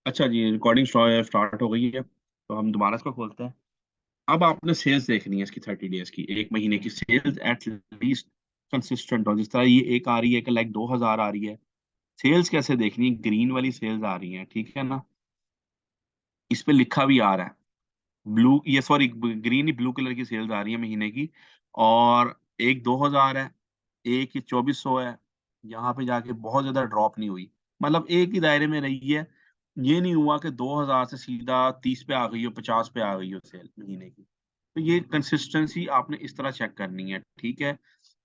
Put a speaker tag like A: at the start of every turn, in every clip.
A: अच्छा जी, recording start हो गई है, तो हम दोबारा इसको खोलते हैं। अब आपने सेल्स देखनी है इसकी, 30 डेज की, एक महीने की सेल्स एट लीस्ट कंसिस्टेंट हो। जिस तरह ये एक आ रही है कि लाइक 2,000 आ रही है, सेल्स कैसे देखनी है? ग्रीन वाली सेल्स आ रही है, ठीक है ना? इस पे लिखा भी आ रहा है, ब्लू, ये सॉरी, ग्रीन ही, ब्लू कलर की सेल्स आ रही है महीने की। और एक 2,000 है, एक ही 2,400 है। यहाँ पे जाके बहुत ज्यादा ड्रॉप नहीं हुई, मतलब एक ही दायरे में रही है। ये नहीं हुआ कि 2,000 से सीधा 30 पे आ गई हो, 50 पे आ गई हो सेल महीने की। तो ये कंसिस्टेंसी आपने इस तरह चेक करनी है, ठीक है?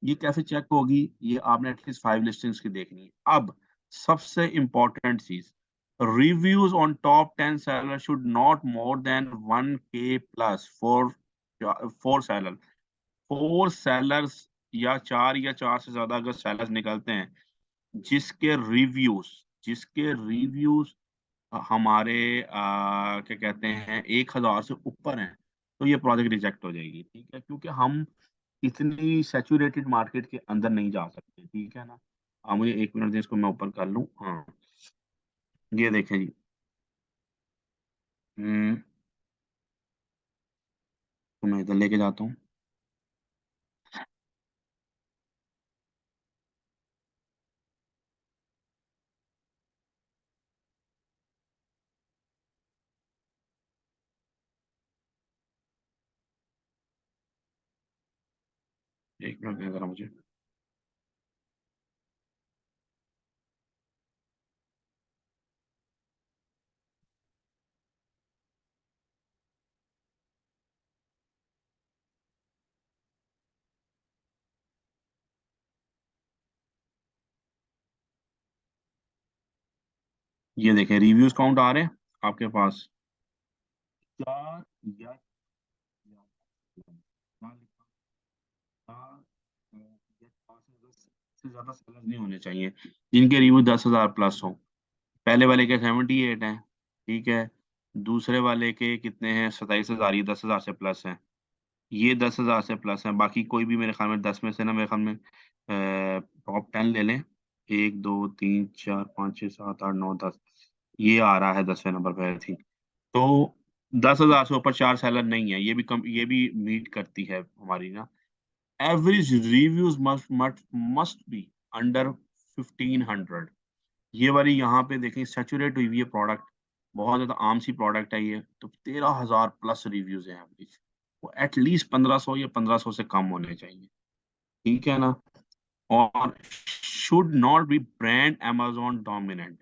A: ये कैसे चेक होगी? ये आपने एटलीस्ट 5 लिस्टिंग्स की देखनी है। अब सबसे इंपॉर्टेंट चीज, reviews on top 10 sellers should not more than 1K plus for seller, 4 sellers या चार से ज्यादा अगर सेलर्स निकलते हैं जिसके रिव्यूज जिसके रिव्यूज हमारे क्या कहते हैं 1,000 से ऊपर हैं, तो ये प्रोजेक्ट रिजेक्ट हो जाएगी, ठीक है? क्योंकि हम इतनी सैचुरेटेड मार्केट के अंदर नहीं जा सकते, ठीक है ना? मुझे 1 मिनट दें, इसको मैं ऊपर कर लूँ। हाँ, ये देखें जी। हम्म, तो मैं इधर लेके जाता हूँ। एक मिनट दें जरा मुझे। ये देखें, रिव्यूज काउंट आ रहे हैं आपके पास। चार या चार लिखा, चार, या 5 से 10 से ज्यादा सेलर नहीं होने चाहिए जिनके रिव्यू 10,000 प्लस हो। पहले वाले के 78 हैं, ठीक है? दूसरे वाले के कितने हैं? 27,000, ये 10,000 से प्लस हैं। ये 10,000 से प्लस हैं। बाकी कोई भी मेरे ख्याल में 10 में से ना, मेरे ख्याल में टॉप 10 ले लें। 1, 2, 3, 4, 5, 6, 7, 8, 9, 10, ये आ रहा है 10वें नंबर पे, आई थिंक। तो 10,000 से ऊपर 4 सेलर नहीं है, ये भी कम, ये भी मीट करती है हमारी ना। Average reviews must must must be under 1,500। ये वाली यहाँ पे देखें, सेचुरेट हुई हुई है प्रोडक्ट, बहुत ज्यादा आम सी प्रोडक्ट है ये, तो 13,000 प्लस रिव्यूज हैं एवरेज। वो एटलीस्ट 1,500 या 1,500 से कम होने चाहिए, ठीक है ना? और should not be brand Amazon dominant.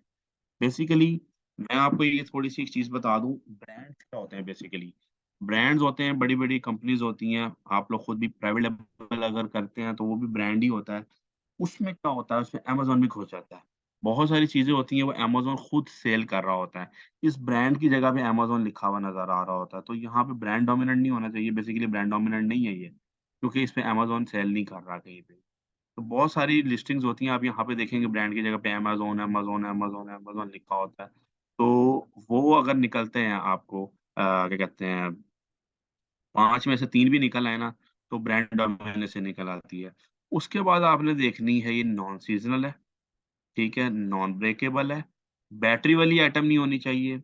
A: Basically मैं आपको ये थोड़ी सी एक चीज बता दूं, ब्रांड्स क्या होते हैं बेसिकली। ब्रांड्स होते हैं, बड़ी बड़ी कंपनीज होती हैं, आप लोग खुद भी प्राइवेट लेवल अगर करते हैं तो वो भी ब्रांड ही होता है। उसमें क्या होता है, उसमें अमेजोन भी घुस जाता है। बहुत सारी चीजें होती हैं वो अमेजोन खुद सेल कर रहा होता है, इस ब्रांड की जगह पे अमेजोन लिखा हुआ नजर आ रहा होता है। तो यहाँ पे ब्रांड डोमिनेंट नहीं होना चाहिए, बेसिकली ब्रांड डोमिनेंट नहीं है ये, क्योंकि इस पे अमेजोन सेल नहीं कर रहा कहीं पे। तो बहुत सारी लिस्टिंग्स होती हैं, आप यहाँ पे देखेंगे ब्रांड की जगह पे अमेजोन अमेजोन अमेजोन अमेजोन लिखा होता है। तो वो अगर निकलते हैं आपको क्या कहते हैं, 5 में से 3 भी निकल आए ना, तो ब्रांड डोमिनेंस से निकल आती है। उसके बाद आपने देखनी है, ये नॉन सीजनल है, ठीक है, नॉन ब्रेकेबल है, बैटरी वाली आइटम नहीं होनी चाहिए,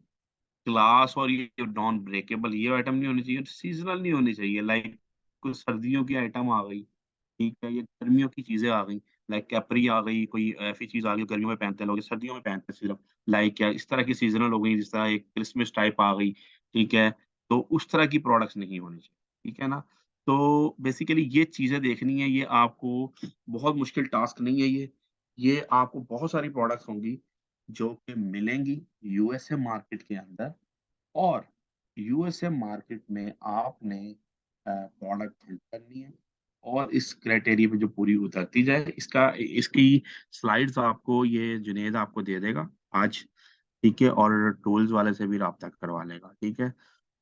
A: ग्लास और ये नॉन ब्रेकेबल ये आइटम नहीं होनी चाहिए, सीजनल नहीं होनी चाहिए। लाइक कुछ सर्दियों की आइटम आ गई, ठीक है, ये गर्मियों की चीजें आ गई, लाइक कैपरी आ गई, कोई ऐसी चीज आ गई गर्मियों में पहनते हैं लोग, ये सर्दियों में पहनते हैं सिर्फ। लाइक क्या इस तरह की सीजनल हो गई, जिस तरह एक क्रिसमस टाइप आ गई, ठीक है? तो उस तरह की प्रोडक्ट्स नहीं होनी चाहिए, ठीक है ना? तो बेसिकली ये चीजें देखनी है, ये आपको बहुत मुश्किल टास्क नहीं है ये आपको बहुत सारी प्रोडक्ट्स होंगी जो कि मिलेंगी यूएसए मार्केट के अंदर। और यूएसए मार्केट में आपने प्रोडक्ट फिल करनी है, और इस क्राइटेरिया पे जो पूरी उतरती जाए, इसका इसकी स्लाइड्स आपको ये जुनेद आपको दे देगा आज, ठीक है? और टूल्स वाले से भी रब्ता करवा लेगा, ठीक है?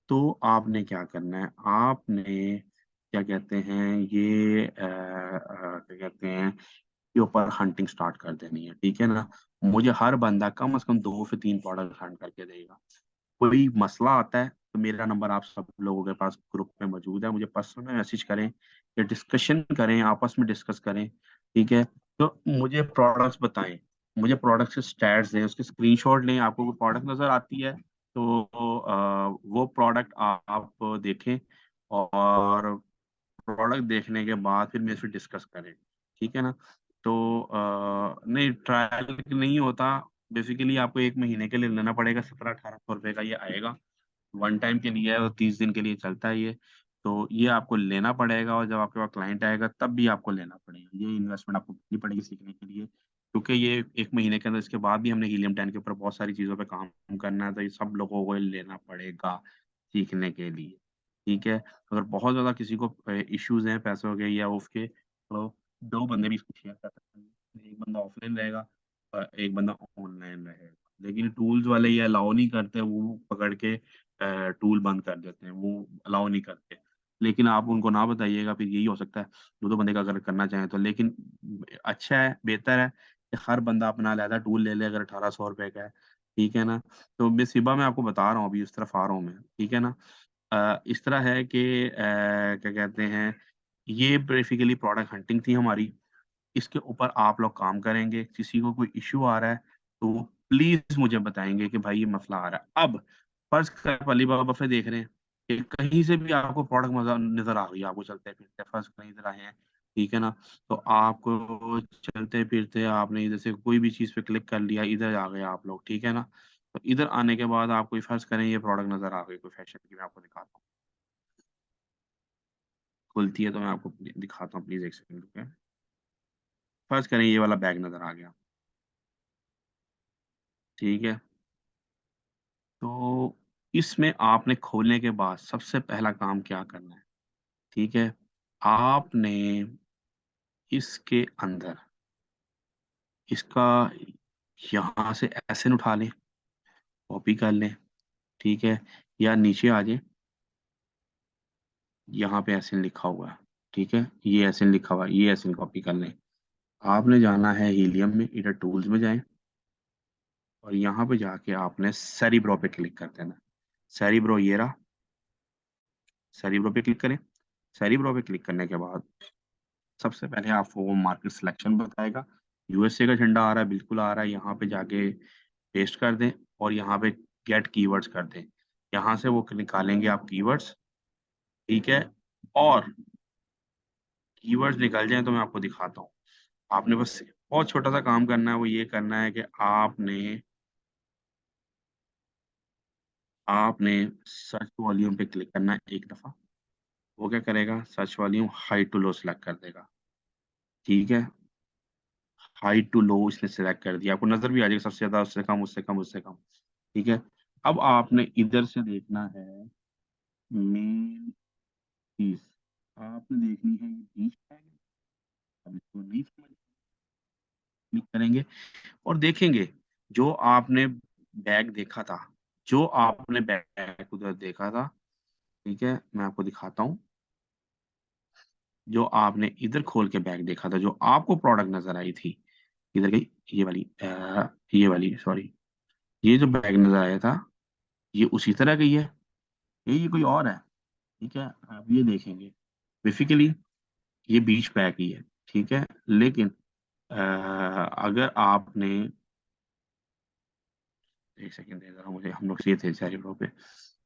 A: तो आपने क्या करना है, आपने क्या कहते हैं ये क्या कहते हैं के ऊपर हंटिंग स्टार्ट कर देनी है, ठीक है ना? मुझे हर बंदा कम से कम 2 से 3 प्रोडक्ट हंट करके देगा। कोई मसला आता है तो मेरा नंबर आप सब लोगों के पास ग्रुप में मौजूद है, मुझे पर्सनल में मैसेज करें या डिस्कशन करें, आपस में डिस्कस करें, ठीक है? तो मुझे प्रोडक्ट्स बताएं, मुझे प्रोडक्ट के स्टैट्स दें, उसके स्क्रीनशॉट लें। आपको कोई प्रोडक्ट नज़र आती है तो वो प्रोडक्ट आप देखें, और प्रोडक्ट देखने के बाद फिर मेरे से डिस्कस करें, ठीक है ना? तो नहीं, ट्रायल नहीं होता। बेसिकली आपको 1 महीने के लिए लेना पड़ेगा, 17-18 सौ रुपए का ये आएगा। वन टाइम के लिए है और 30 दिन के लिए चलता है ये। तो ये आपको लेना पड़ेगा, और जब आपके पास क्लाइंट आएगा तब भी आपको लेना पड़ेगा। ये इन्वेस्टमेंट आपको करनी पड़ेगी सीखने के लिए। क्योंकि ये 1 महीने के अंदर, इसके बाद भी हमने हीलियम 10 के ऊपर बहुत सारी चीज़ों पे काम करना है, तो ये सब लोगों को लेना पड़ेगा सीखने के लिए, ठीक है? अगर बहुत ज़्यादा किसी को इश्यूज़ हैं पैसों के या उसके, तो 2 बंदे भी इसको शेयर कर सकते हैं। एक बंदा ऑफ़लाइन रहेगा और एक बंदा ऑनलाइन रहेगा। लेकिन टूल्स वाले ये अलाउ नहीं करते, वो पकड़ के टूल बंद कर देते हैं, वो अलाउ नहीं करते। लेकिन आप उनको ना बताइएगा, फिर यही हो सकता है 2-2 बंदे का अगर करना चाहें तो। लेकिन अच्छा है, बेहतर है कि हर बंदा अपना अलहदा टूल ले ले, अगर ₹1800 का है, ठीक है ना? तो बेसिबा मैं आपको बता रहा हूँ, अभी उस तरफ आ रहा हूँ मैं, ठीक है ना? इस तरह है कि क्या कहते हैं, ये बेसिकली प्रोडक्ट हंटिंग थी हमारी। इसके ऊपर आप लोग काम करेंगे, किसी को कोई इश्यू आ रहा है, तो वो प्लीज़ मुझे बताएँगे कि भाई ये मसला आ रहा है। अब फ़र्ज़ करें आप अलीबाबा पे देख रहे हैं कि कहीं से भी आपको प्रोडक्ट नज़र आ गई, आपको चलते-फिरते, फ़र्ज़ करें इधर आए हैं, ठीक है ना? तो आपको चलते-फिरते आपने इधर से कोई भी चीज़ पे क्लिक कर लिया, इधर आ गए आप लोग, ठीक है ना? तो इधर आने के बाद आपको फ़र्ज़ करें ये प्रोडक्ट नज़र आ गई कोई फ़ैशन की, मैं आपको दिखाता हूँ। खुलती है तो मैं आपको दिखाता हूँ, प्लीज़ 1 सेकंड रुकिए। फ़र्ज़ करें ये वाला बैग नज़र आ गया, ठीक है? तो इसमें आपने खोलने के बाद सबसे पहला काम क्या करना है, ठीक है? आपने इसके अंदर इसका यहाँ से एसएन उठा लें, कॉपी कर लें, ठीक है? या नीचे आ जाएँ, यहाँ पे एसएन लिखा हुआ है, ठीक है? ये एसएन लिखा हुआ है, ये एसएन कॉपी कर लें। आपने जाना है हीलियम में, इधर टूल्स में जाएँ और यहाँ पे जाके आपने सेरेब्रो पे क्लिक कर देना है। सेरेब्रो ये रहा, सेरेब्रो पे क्लिक करें। सेरेब्रो पे क्लिक करने के बाद सबसे पहले आपको वो मार्केट सिलेक्शन बताएगा। यूएसए का झंडा आ रहा है, बिल्कुल आ रहा है, यहाँ पे जाके पेस्ट कर दें और यहाँ पे गेट कीवर्ड्स कर दें। यहाँ से वो निकालेंगे आप कीवर्ड्स, ठीक है? और कीवर्ड्स निकल जाएँ तो मैं आपको दिखाता हूँ। आपने बस बहुत छोटा-सा काम करना है, वो ये करना है कि आपने सर्च वॉल्यूम पे क्लिक करना है एक दफ़ा। वो क्या करेगा, search volume high to low select कर देगा, ठीक है? हाई टू लो इसने सिलेक्ट कर दिया, आपको नज़र भी आ जाएगा सबसे ज़्यादा, उससे कम, उससे कम, उससे कम, ठीक है? अब आपने इधर से देखना है मेन चीज़, आपने देखनी है ये बीच टैग, अब इसको नहीं समझ क्लिक करेंगे और देखेंगे जो आपने बैग देखा था, जो आपने बैग उधर देखा था, ठीक है? मैं आपको दिखाता हूँ, जो आपने इधर खोल के बैग देखा था, जो आपको प्रोडक्ट नज़र आई थी, किधर गई? ये वाली सॉरी, ये जो बैग नज़र आया था, ये उसी तरह की है, ये कोई और है, ठीक है? आप ये देखेंगे, बेसिकली ये बीच बैग ही है, ठीक है? लेकिन अगर आपने 1 सेकंड दें ज़रा मुझे, हम लोग ये थे सेरेब्रो पे।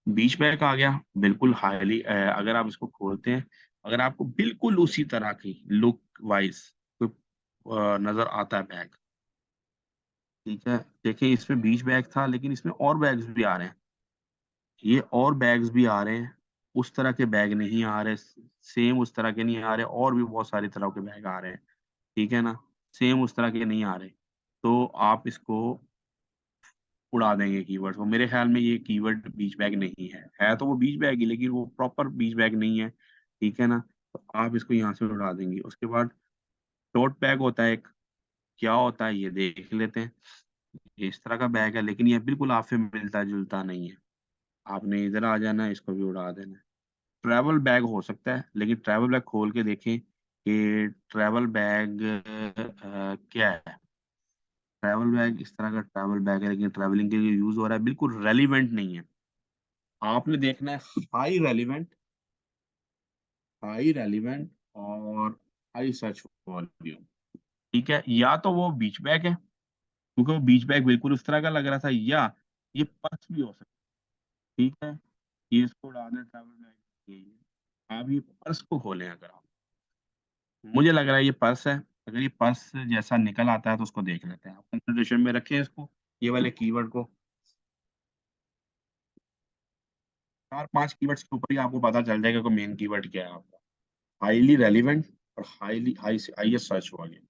A: बीच बैग आ गया, बिल्कुल हाइली अगर आप इसको खोलते हैं, अगर आपको बिल्कुल उसी तरह की लुक वाइज़ कोई नज़र आता है बैग, ठीक है? देखिए इसमें बीच बैग था, लेकिन इसमें और बैग्स भी आ रहे हैं। ये और बैग्स भी आ रहे हैं, उस तरह के बैग नहीं आ रहे, सेम उस तरह के नहीं आ रहे, और भी बहुत सारी तरह के बैग आ रहे हैं, ठीक है ना? सेम उस तरह के नहीं आ रहे। तो आप इसको उड़ा देंगे कीवर्ड्स को। मेरे ख़्याल में ये कीवर्ड बीच बैग नहीं है। है तो वो बीच बैग ही, लेकिन वो प्रॉपर बीच बैग नहीं है, ठीक है ना? तो आप इसको यहाँ से उड़ा देंगे। उसके बाद टोट बैग होता है एक, क्या होता है ये देख लेते हैं। ये इस तरह का बैग है, लेकिन ये बिल्कुल आपसे मिलता-जुलता नहीं है। आपने इधर आ जाना है, इसको भी उड़ा देना है। ट्रैवल बैग हो सकता है, लेकिन ट्रैवल बैग खोल के देखें कि ट्रैवल बैग क्या है? ट्रैवल बैग इस तरह का ट्रैवल बैग है, लेकिन ट्रैवलिंग के लिए यूज़ हो रहा है, बिल्कुल रेलेवेंट नहीं है। आपने देखना है हाई रेलेवेंट और हाई सर्च वॉल्यूम, ठीक है? या तो वो बीच बैग है, क्योंकि वो बीच बैग बिल्कुल उस तरह का लग रहा था, या ये पर्स भी हो सकता है, ठीक है? ये इसको उड़ाना ट्रैवल बैग यही है। आप ये पर्स को खोलें अगर आप, मुझे लग रहा है ये पर्स है। अगर ये पर्स जैसा निकल आता है तो उसको देख लेते हैं। आप कंसिडरेशन में रखें इसको, ये वाले कीवर्ड को। 4-5 कीवर्ड्स के ऊपर ही आपको पता चल जाएगा कि मेन कीवर्ड क्या है आपका। हाईली रेलेवेंट और हाईएस्ट सर्च वाले।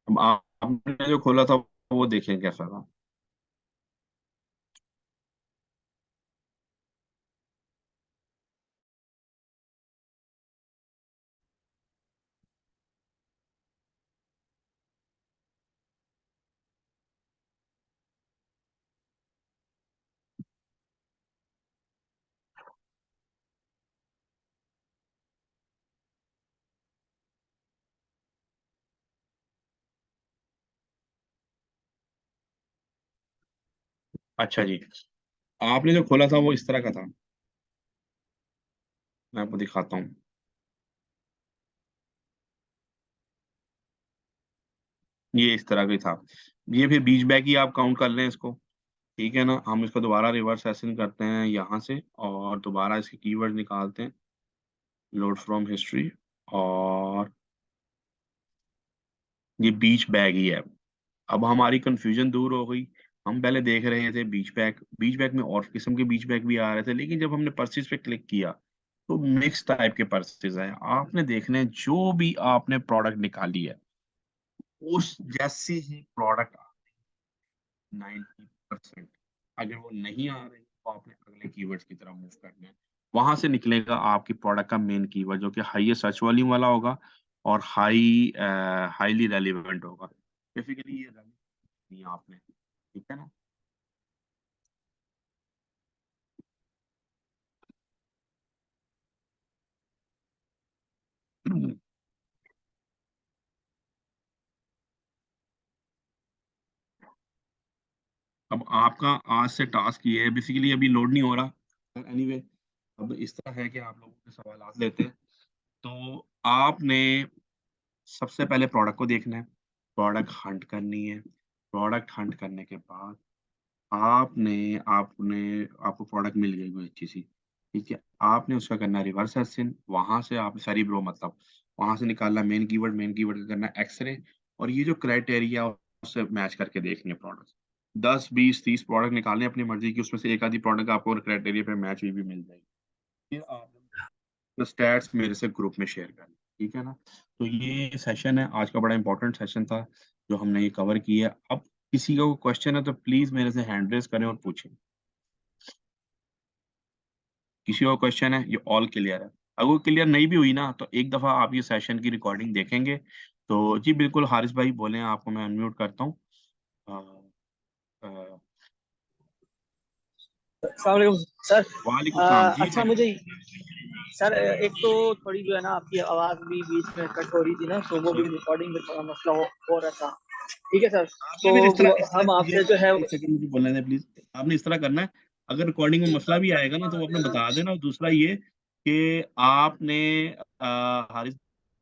A: अब आपने जो खोला था वो देखें कैसा था। अच्छा जी, आपने जो खोला था वो इस तरह का था। मैं आपको दिखाता हूँ। ये इस तरह का ही था। ये फिर बीच बैक ही आप काउंट कर लें इसको। ठीक है ना? हम इसको दोबारा रिवर्स एसिन करते हैं यहाँ से और दोबारा इसके कीवर्ड निकालते हैं, लोड फ्रॉम हिस्ट्री, और ये बीच बैग ही है। अब हमारी कंफ्यूजन दूर हो गई। हम पहले देख रहे थे बीच बैग में और किस्म के बीच बैग भी आ रहे थे, लेकिन जब हमने पर्सेस पे क्लिक किया तो मिक्स टाइप के पर्सेस आए। आपने देखने हैं, जो भी आपने प्रोडक्ट निकाली है उस जैसी ही प्रोडक्ट 90%। अगर वो नहीं आ रही तो आपने अगले कीवर्ड्स की तरफ मूव करना है। वहां से निकलेगा आपकी प्रोडक्ट का मेन कीवर्ड, जो कि हाईएस्ट सर्च वॉल्यूम वाला होगा और हाईली रेलिवेंट होगा। बेसिकली ये relevant नहीं है आपने, ठीक है ना? अब आपका आज से टास्क ये है, बेसिकली अभी लोड नहीं हो रहा। एनीवे, अब इस तरह है कि आप लोगों के सवाल लेते हैं। तो आपने सबसे पहले प्रोडक्ट को देखना है, प्रोडक्ट हंट करनी है। प्रोडक्ट हंट करने के बाद आपने आपने आपको प्रोडक्ट मिल गई कोई अच्छी सी, ठीक है? आपने उसका करना है रिवर्स सर्चिंग, वहां से आप सारी ब्रो मतलब वहां से निकालना मेन कीवर्ड का करना एक्सरे, और ये जो क्राइटेरिया उससे मैच करके देखनी है प्रोडक्ट। 10 20 30 प्रोडक्ट निकालने अपनी मर्जी की, उसमें से एक आधी प्रोडक्ट आपको क्राइटेरिया पे मैच हुई भी मिल जाएगी। फिर आप स्टैट्स मेरे से ग्रुप में शेयर करना, ठीक है ना? तो ये सेशन है आज का, बड़ा इंपॉर्टेंट सेशन था जो हमने ये कवर किया। अब किसी का कोई क्वेश्चन है तो प्लीज मेरे से हैंड रेज करें और पूछें। किसी का क्वेश्चन है? ये ऑल क्लियर है? अगर वो क्लियर नहीं भी हुई ना तो एक दफा आप ये सेशन की रिकॉर्डिंग देखेंगे। तो जी बिल्कुल, हारिस भाई बोले, आपको मैं अनम्यूट करता हूँ। अ, अ,
B: अस्सलाम वालेकुम सर।
A: वालेकुम सलाम जी
B: अच्छा,
A: भाई।
B: मुझे सर एक तो थोड़ी जो है ना आपकी आवाज़ भी बीच में कट हो रही थी ना, तो वो भी रिकॉर्डिंग में थोड़ा मसला हो रहा था। ठीक है सर।
A: आपने
B: तो
A: फिर इस तरह
B: हम
A: कीजिए,
B: आपसे जो है
A: एक सेकंड मुझे बोलने दें प्लीज। आपने इस तरह करना है, अगर रिकॉर्डिंग में मसला भी आएगा ना तो वो अपने बता देना। और दूसरा ये कि आपने हारिस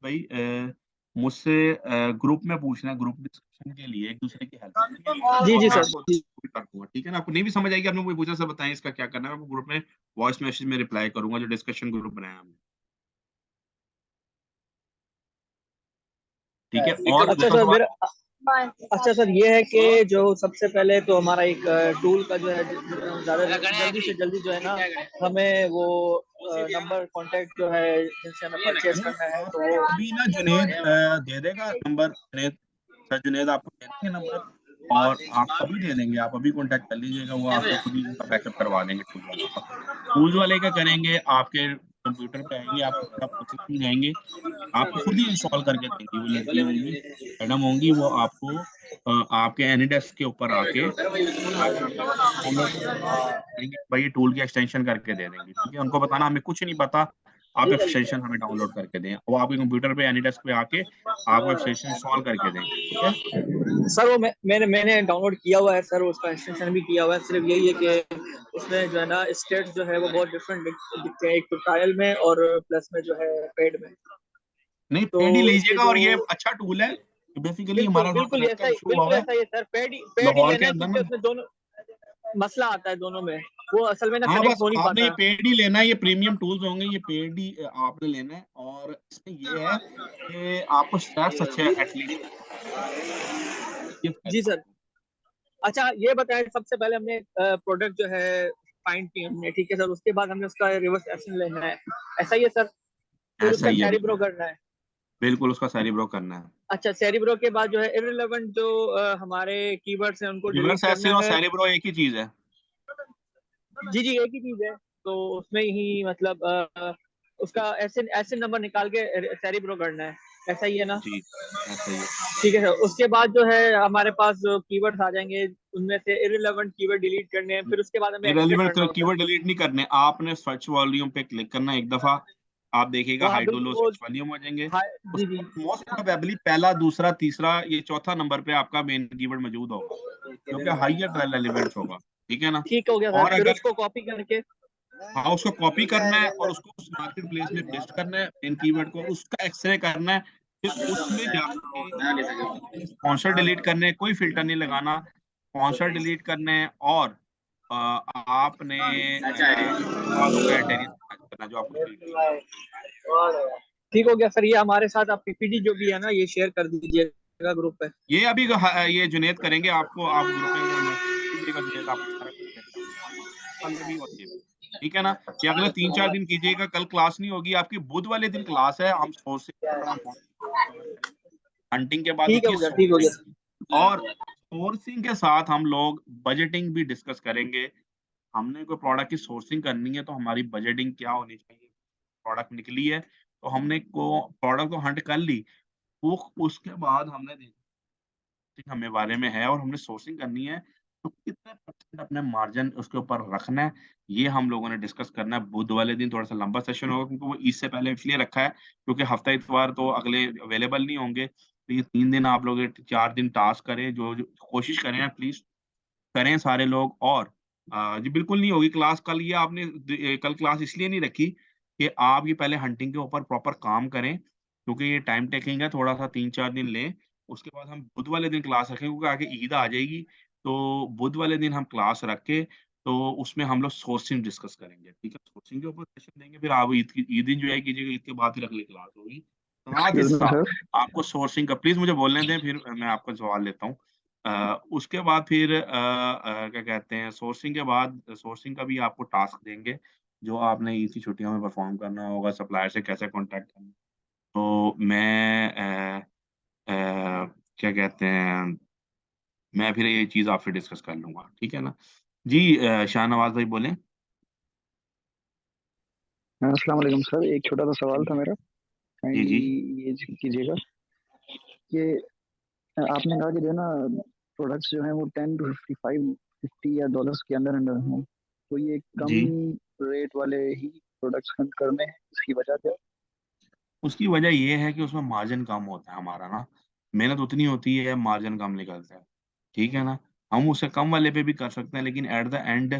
A: भाई मुझसे ग्रुप में पूछना है, ग्रुप डिस्कशन के लिए एक दूसरे की हेल्प के लिए,
B: जी
A: और
B: जी
A: मैं
B: सर
A: आपको
B: जी।
A: कर दूंगा, ठीक है ना? आपको नहीं भी समझ आएगी, आपने कोई पूछा, सब बताएं इसका क्या करना है, मैं आपको ग्रुप में वॉइस मैसेज में रिप्लाई करूंगा, जो डिस्कशन ग्रुप बनाया हमने, ठीक है? और
B: अच्छा
A: दूसरा
B: सर
A: सवाल।
B: मेरा अच्छा सर, ये है कि जो सबसे पहले तो हमारा एक टूल का जो है ज़्यादा जल्दी से जल्दी जो है ना हमें वो नंबर कांटेक्ट जो है जिनसे हमें परचेज
A: नहीं,
B: करना है, तो
A: आपको अभी ना जुनेद दे देगा नंबर। जुनेद, सर जुनेद आपको दे देंगे नंबर, और आप अभी दे देंगे, आप अभी कांटेक्ट कर लीजिएगा, वो आपको खुद ही उनका बैकअप करवा देंगे टूल वालों का। टूल वाले क्या करेंगे, आपके कंप्यूटर पे आएंगे, आपको पूरा प्रोसेस समझाएंगे, आपको खुद ही इंस्टॉल करके देंगी। वो लड़की होंगी, मैडम होंगी, वो आपको आपके एनीडेस्क के ऊपर आके आपको डाउनलोड करेंगे, भाई ये टूल की एक्सटेंशन करके दे देंगे, ठीक है? उनको बताना हमें कुछ नहीं पता, आप एक्सटेंशन हमें डाउनलोड करके दें। वो आपके कंप्यूटर पे एनीडेस्क पे आके आपको एक्सटेंशन इंस्टॉल करके देंगे, ठीक है?
B: सर वो मैंने डाउनलोड किया हुआ है सर, उसका एक्सटेंशन भी किया हुआ है। सिर्फ यही है कि उसमें जो है ना स्टेट जो है वो बहुत डिफरेंट दिखते हैं, एक तो ट्रायल में और प्लस में जो है पेड में।
A: नहीं,
B: तो
A: पेड ही
B: इसके
A: लीजिएगा
B: जो
A: और ये अच्छा टूल है। बेसिकली
B: बिल्कुल
A: हमारा थोड़ा सा
B: बिल्कुल
A: नेट का
B: ऐसा ही,
A: इशू हुआ
B: बिल्कुल
A: हुआ है।
B: ऐसा ही है सर, पेड ही
A: लाहौर
B: लेना
A: के
B: है
A: अंदर
B: क्योंकि
A: ना,
B: उसमें दोनों मसला आता है दोनों में, वो असल में ना
A: हाँ,
B: कनेक्ट
A: बस
B: हो नहीं
A: आपने ये
B: पाता।
A: पेड ही लेना है, ये प्रीमियम टूल्स होंगे, ये पेड ही आपने लेना है। और इसमें ये है कि आपको स्टैट्स अच्छे एटलीस्ट ये
B: जी
A: फायदा
B: सर।
A: आपको।
B: अच्छा ये बताएं, सबसे पहले हमने प्रोडक्ट जो है फाइंड की हमने, ठीक है सर, उसके बाद हमें उसका रिवर्स एक्शन लेना है, ऐसा ही है सर? फिर
A: ऐसा
B: उसका
A: ही है,
B: सेरिब्रो
A: बिल्कुल।
B: करना है।
A: बिल्कुल उसका सेरिब्रो करना है।
B: अच्छा सेरिब्रो के बाद जो है इररिलेवेंट जो हमारे कीवर्ड्स हैं उनको डिलीट
A: रिवर्स
B: करना
A: एसिन और
B: है।
A: सेरिब्रो एक ही चीज है।
B: जी जी एक ही चीज है। तो उसमें ही मतलब उसका एसिन एसिन नंबर निकाल के सेरिब्रो करना है, ऐसा ही है ना?
A: जी, ऐसा ही है।
B: ठीक है सर, उसके बाद जो है हमारे पास जो कीवर्ड्स आ जाएंगे, उनमें से इररिलेवेंट कीवर्ड डिलीट करने हैं, फिर उसके बाद हमें एक्सट्रैक्ट
A: इरेलीवेंट
B: करना होता है।
A: कीवर्ड डिलीट नहीं करने, आपने सर्च वॉल्यूम पे क्लिक करना है एक दफा। आप देखिएगा
B: वहाँ
A: हाई टू लो
B: बिल्कुल वो
A: सर्च वॉल्यूम हो जाएंगे।
B: हाँ, जी
A: उसके
B: जी।
A: बाद मोस्ट प्रोबेबली पहला, दूसरा, तीसरा, ये चौथा नंबर पे आपका मेन कीवर्ड मौजूद होगा, जो कि हाईयर रेलेवेंस होगा, ठीक है ना?
B: ठीक हो गया सर,
A: और
B: फिर
A: अगर,
B: उसको कॉपी करके।
A: हाँ, उसको कॉपी करना है और उसको उस मार्केट प्लेस में पेस्ट करना है, मेन कीवर्ड को, उसका एक्सरे करना है। फिर उसमें जाके स्पॉन्सर डिलीट करने हैं, कोई फिल्टर नहीं लगाना, स्पॉन्सर डिलीट करने हैं। और आपने उसके बाद उसका एंटेरियर करना जो आपको चाहिए।
B: ठीक हो गया सर, ये हमारे साथ आप पीपीटी जो भी है ना ये शेयर कर दीजिएगा ग्रुप पे।
A: ये अभी ये जुनेद करेंगे आपको, आप ग्रुप में मैसेज कीजिएगा, जुनेद आपको सारा कुछ करेगा, वाले भी और ये भी। ठीक है ना? ये अगले 3-4 दिन कीजिएगा, कल क्लास नहीं होगी आपकी, बुध वाले दिन क्लास है, हम सोर्सिंग के ऊपर हम कवर करेंगे। हंटिंग के बाद
B: ठीक
A: होती है
B: हो गया, ठीक हो
A: सोर्सिंग,
B: गया।
A: और सोर्सिंग के साथ हम लोग बजटिंग भी डिस्कस करेंगे। हमने कोई प्रोडक्ट की सोर्सिंग करनी है तो हमारी बजटिंग क्या होनी चाहिए। प्रोडक्ट निकली है तो हमने को प्रोडक्ट तो हंट कर ली, वो उसके बाद हमने हमें बारे में है और हमने सोर्सिंग करनी है, तो कितने परसेंट अपने मार्जिन उसके ऊपर रखना है, ये हम लोगों ने डिस्कस करना है। बुध वाले दिन थोड़ा-सा लंबा सेशन होगा क्योंकि वो ईद से पहले इसलिए रखा है क्योंकि हफ्ता इतवार तो अगले अवेलेबल नहीं होंगे। तो ये 3 दिन आप लोग, ये 4 दिन टास्क करें, जो कोशिश करें प्लीज़ करें सारे लोग। और जी बिल्कुल नहीं होगी क्लास कल, ये आपने कल क्लास इसलिए नहीं रखी कि आप ये पहले हंटिंग के ऊपर प्रॉपर काम करें, क्योंकि ये टाइम टेकिंग है, थोड़ा-सा 3-4 दिन लें। उसके बाद हम बुध वाले दिन क्लास रखें क्योंकि आगे ईद आ जाएगी, तो बुध वाले दिन हम क्लास रख के, तो उसमें हम लोग सोर्सिंग डिस्कस करेंगे, ठीक है? सोर्सिंग के ऊपर सेशन देंगे, फिर आप ईद एन्जॉय कीजिएगा, ईद के बाद फिर अगली क्लास होगी। आज
C: एक्सक्यूज मी
A: हिस्सा
C: सर।
A: आपको सोर्सिंग का, प्लीज़ मुझे बोलने दें, फिर मैं आपका सवाल लेता हूँ। उसके बाद फिर क्या कहते हैं, सोर्सिंग के बाद सोर्सिंग का भी आपको टास्क देंगे, जो आपने ईद की छुट्टियों में परफ़ॉर्म करना होगा, सप्लायर से कैसे कॉन्टैक्ट करना। तो क्या कहते हैं, मैं फिर ये चीज़ आपसे डिस्कस कर लूँगा, ठीक है ना? जी शाहनवाज़ भाई बोलें।
C: अस्सलाम वालेकुम सर, एक छोटा सा सवाल था मेरा,
A: जी, जी।
C: काइंडली ये कीजिएगा कि आपने कहा कि जो है ना प्रोडक्ट्स जो हैं वो 10 टू 55 50 या डॉलर्स के अंदर अंदर हों, तो ये कम
A: जी।
C: रेट वाले ही प्रोडक्ट्स हंट करने हैं, इसकी वजह क्या है?
A: उसकी वजह ये है कि उसमें मार्जिन कम होता है हमारा ना, मेहनत उतनी होती है, मार्जिन कम निकलता है, ठीक है ना? हम उससे कम वाले पे भी कर सकते हैं, लेकिन एट द एंड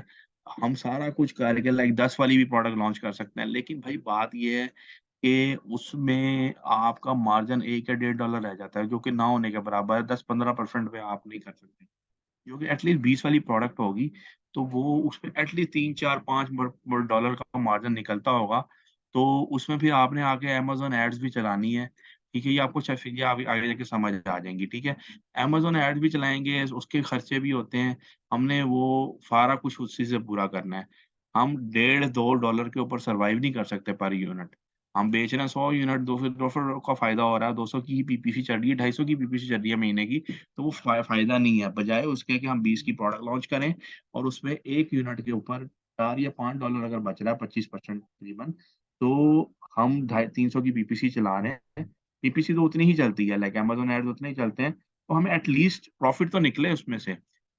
A: हम सारा कुछ करके लाइक 10 वाली भी प्रोडक्ट लॉन्च कर सकते हैं। लेकिन भाई बात ये है कि उसमें आपका मार्जिन 1 या डेढ़ डॉलर रह जाता है, जो कि ना होने के बराबर है, 10-15% पे आप नहीं कर सकते। जो कि एटलीस्ट 20 वाली प्रोडक्ट होगी, तो वो उसपे एटलीस्ट 3, 4, 5 डॉलर का मार्जिन निकलता होगा। तो उसमें फिर आपने आके अमेज़न एड्स भी चलानी है, ठीक है? ये आपको ये आगे आगे जाके समझ आ जाएँगी, ठीक है? अमेज़न एड्स भी चलाएँगे, उसके खर्चे भी होते हैं, हमने वो सारा कुछ उसी से पूरा करना है। हम डेढ़ 2 डॉलर के ऊपर सर्वाइव नहीं कर सकते पर यूनिट। हम बेच रहे हैं 100 यूनिट, 200 का फ़ायदा हो रहा है, 200 की ही पीपीसी चल रही है, 250 की पीपीसी चल रही है महीने की। तो वो फ़ायदा नहीं है, बजाए उसके कि हम 20 की प्रोडक्ट लॉन्च करें और उसमें 1 यूनिट के ऊपर 4 या 5 डॉलर अगर बच रहा है, 25% तकरीबन, तो हम ढाई 300 की पीपीसी चला रहे हैं। पीपीसी तो उतनी ही चलती है, लाइक अमेज़न एड्स उतने ही चलते हैं, तो हमें एटलीस्ट प्रॉफिट तो निकले उसमें से।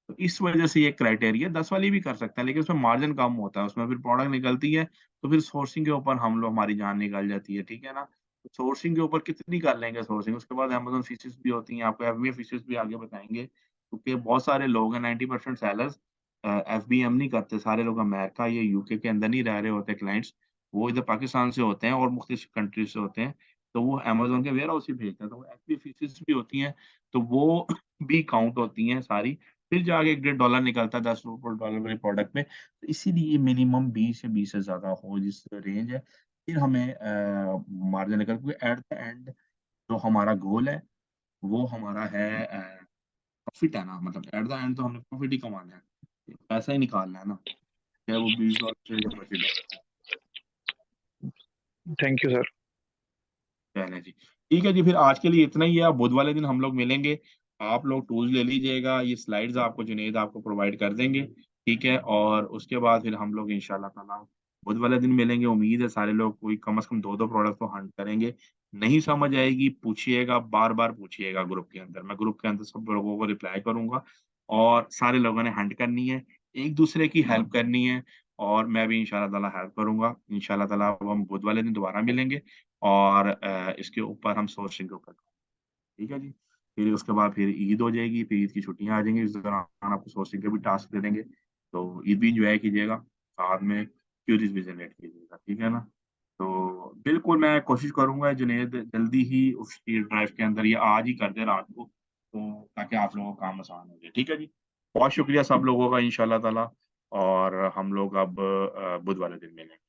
A: तो इस वजह से ये क्राइटेरिया 10 वाली भी कर सकता है, लेकिन उसमें मार्जिन कम होता है, उसमें फिर प्रोडक्ट निकलती है, तो फिर सोर्सिंग के ऊपर हम लोग हमारी जान निकल जाती है, ठीक है ना? तो सोर्सिंग के ऊपर कितनी कर लेंगे सोर्सिंग, उसके बाद अमेज़न फीसेस भी होती हैं, आपको एफबीए फीसेस भी आगे बताएँगे, क्योंकि बहुत सारे लोग हैं 90% सेलर्स एफबीएम नहीं करते, सारे लोग अमेरिका या यूके के अंदर नहीं रह रहे होते क्लाइंट्स, वो इधर पाकिस्तान से होते हैं और मुख्तलिफ कंट्रीज़ से होते हैं, तो वो अमेज़न के वेयरहाउस ही भेजते हैं, तो एफबीए फीसेस भी होती हैं, तो वो भी काउंट होती हैं सारी, फिर जाके 1 डेढ़ डॉलर निकलता है $10 वाले प्रोडक्ट में। तो इसीलिए मिनिमम 20 या 20 से ज़्यादा हो जिस रेंज है, फिर हमें मार्जिन निकल, क्योंकि एट द एंड जो हमारा गोल है, वो हमारा है प्रॉफिट है ना, मतलब एट द एंड तो हमने प्रॉफिट ही कमाना है, पैसा ही निकालना है ना, चाहे वो $20 या $25।
C: Thank you sir.
A: चलें जी। ठीक है जी, फिर आज के लिए इतना ही है, अब बुध वाले दिन हम लोग मिलेंगे। आप लोग टूल्स ले लीजिएगा, ये स्लाइड्स आपको जुनैद आपको प्रोवाइड कर देंगे, ठीक है? और उसके बाद फिर हम लोग इंशाअल्लाह ताला बुध वाले दिन मिलेंगे। उम्मीद है सारे लोग कोई कम से कम 2-2 प्रोडक्ट तो हंट करेंगे। नहीं समझ आएगी, पूछिएगा, बार-बार पूछिएगा ग्रुप के अंदर। मैं ग्रुप के अंदर सब लोगों को रिप्लाई करूँगा और सारे लोगों ने हंट करनी है, एक-दूसरे की हेल्प करनी है और मैं भी इंशाअल्लाह ताला हेल्प करूँगा। इंशाअल्लाह ताला अब हम बुध वाले दिन दोबारा मिलेंगे। और इसके ऊपर हम सोर्सिंग के ऊपर, ठीक है जी? फिर उसके बाद फिर ईद हो जाएगी, फिर ईद की छुट्टियाँ आ जाएँगी, इस दौरान आपको सोर्सिंग के भी टास्क दे देंगे। तो ईद भी एन्जॉय कीजिएगा, साथ में क्यूरीज़ भी जनरेट कीजिएगा, ठीक है ना? तो बिल्कुल मैं कोशिश करूँगा जुनैद जल्दी ही उसकी ड्राइव के अंदर या आज ही कर दें रात को, तो ताकि आप लोगों का काम आसान हो जाए, ठीक है जी? बहुत शुक्रिया सब लोगों का इंशाअल्लाह ताला और हम लोग अब बुध वाले दिन मिलेंगे।